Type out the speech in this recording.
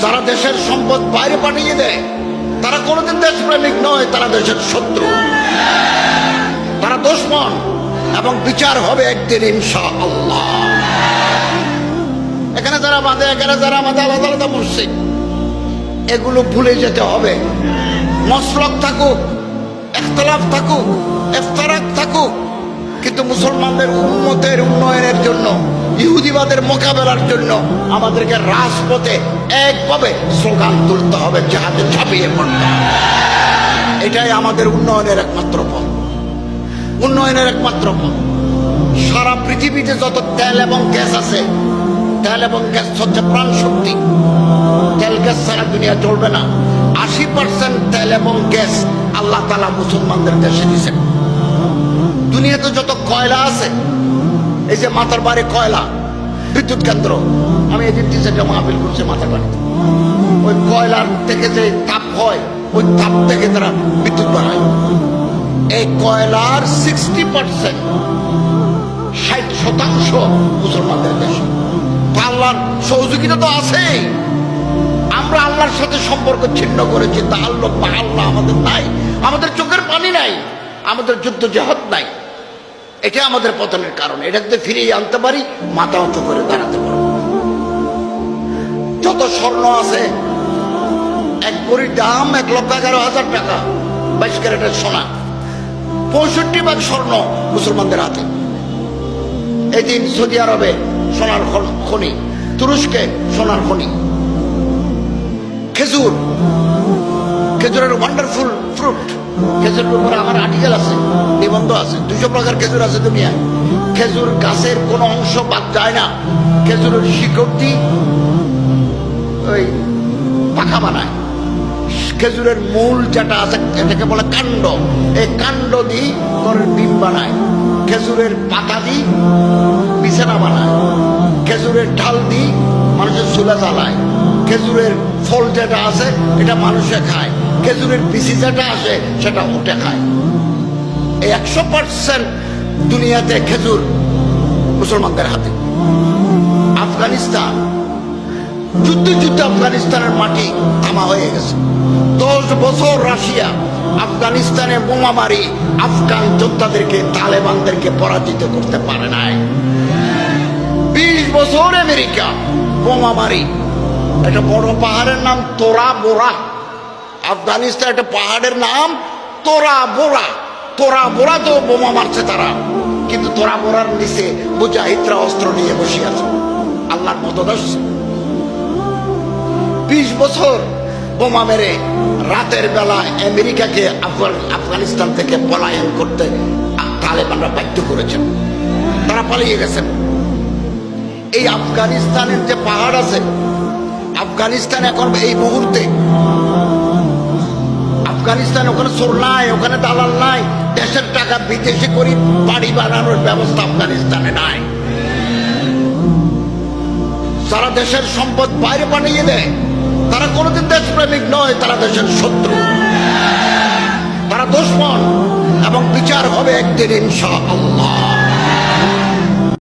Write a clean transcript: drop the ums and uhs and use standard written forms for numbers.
যারা দেশের সম্পদ বাইরে পাঠিয়ে দেয় তারা কোনোদিন দেশপ্রেমিক নয়, তারা দেশের শত্রু, তারা দুশমন, এবং বিচার হবে একদিন ইনশাআল্লাহ। এখানে যারা বাঁধে, এখানে যারা আমাদের আলাদা আলাদা মসজিদ, এগুলো ভুলে যেতে হবে। মসলক থাকুক, ইখতিলাফ থাকুক, ইফতারাক থাকুক, কিন্তু মুসলমানদের উম্মতের উন্নয়নের জন্য, ইহুদিবাদের মোকাবেলার জন্য আমাদেরকে রাজপথে একভাবে স্লোগান তুলতে হবে, জিহাদে ঝাঁপিয়ে পড়তে হবে। এটাই আমাদের উন্নয়নের একমাত্র পথ, উন্নয়নের একমাত্র পথ। সারা পৃথিবীতে যত তেল এবং গ্যাস আছে, তেল এবং গ্যাস হচ্ছে প্রাণ শক্তি। তেল গ্যাস ছাড়া দুনিয়া চলবে না। 80% তেল এবং গ্যাস আল্লাহ তাআলা মুসলমানদের দেশে দিয়েছেন। দুনিয়াতে যত কয়লা আছে, এই যে মাথার বাড়ি কয়লা বিদ্যুৎ কেন্দ্র, আমি এদিন 3-4টা মাহফিল করছি মাথার বাড়িতে। ওই কয়লার থেকে যে তাপ হয়, ওই তাপ থেকে তারা বিদ্যুৎ বানায়। এই কয়লার 60%, 60% মুসলমানদের দেশে। আল্লাহর সহযোগিতা তো আছেই। আমরা আল্লাহর সাথে সম্পর্ক ছিন্ন করেছি, তা আল্লাহ আমাদের নাই, আমাদের চোখের পানি নাই, আমাদের যুদ্ধ জেহাদ নাই। এটা আমাদের পতনের কারণ। এটা যদি ফিরিয়ে আনতে পারি, মাথা উঁচু করে দাঁড়াতে পারবো। যত স্বর্ণ আছে, এক ভরির দাম 1,11,000 টাকা, 22 ক্যারেটের সোনা। 65% স্বর্ণ মুসলমানদের হাতে। এদিন সৌদি আরবে সোনার খনি, তুরস্কে সোনার খনি। খেজুর, খেজুরের ওয়ান্ডারফুল ফ্রুট। খেজুরের উপরে আমার আর্টিকেল আছে, নিবন্ধ আছে। 200 প্রকার খেজুর আছে দুনিয়ায়। খেজুর গাছের কোনো অংশ বাদ যায় না। খেজুরের শিকড় দিয়ে ওই পাখা বানায়। খেজুরের মূল যেটা আছে, এটাকে বলে কাণ্ড। এই কাণ্ড দিয়ে ঘরের ডিম বানায়। খেজুরের পাতা দিয়ে বিছানা বানায়। খেজুরের ঢাল দিয়ে মানুষের চুলা জ্বালায়। খেজুরের ফল যেটা আছে, এটা মানুষে খায়। খেজুরের বিচি যেটা আসে, সেটা উঠে খায়। এই 100% দুনিয়াতে খেজুর মুসলমানদের হাতে। আফগানিস্তান, যুদ্ধে যুদ্ধে আফগানিস্তানের মাটি থামা হয়ে গেছে। 10 বছর রাশিয়া আফগানিস্তানে বোমা মারি আফগান যোদ্ধাদেরকে, তালেবানদেরকে পরাজিত করতে পারে নাই। 20 বছর আমেরিকা বোমা মারি। একটা বড় পাহাড়ের নাম তোরা বোরা। আফগানিস্তান একটা পাহাড়ের নাম তোরা বোরা। তোরা বোরা তো বোমা মারছে তারা, কিন্তু তোরা বোরার নিচে মুজাহিদরা অস্ত্র নিয়ে বসে আছে। আল্লাহর মতদাস 20 বছর বোমা মেরে রাতের বেলা আমেরিকাকে আফগানিস্তান থেকে পলায়ন করতে তালেবানরা বাধ্য করেছেন। তারা পালিয়ে গেছেন। এই আফগানিস্তানের যে পাহাড় আছে, আফগানিস্তান এখন এই মুহূর্তে, আফগানিস্তান ওখানে চোর নাই, ওখানে দালাল নাই। দেশের টাকা বিদেশে করি বাড়ি বানানোর ব্যবস্থা আফগানিস্তানে নাই। যারা দেশের সম্পদ বাইরে পাঠিয়ে দেয় তারা কোনোদিন দেশপ্রেমিক নয়, তারা দেশের শত্রু, তারা দুশমন, এবং বিচার হবে একদিন ইনশাআল্লাহ।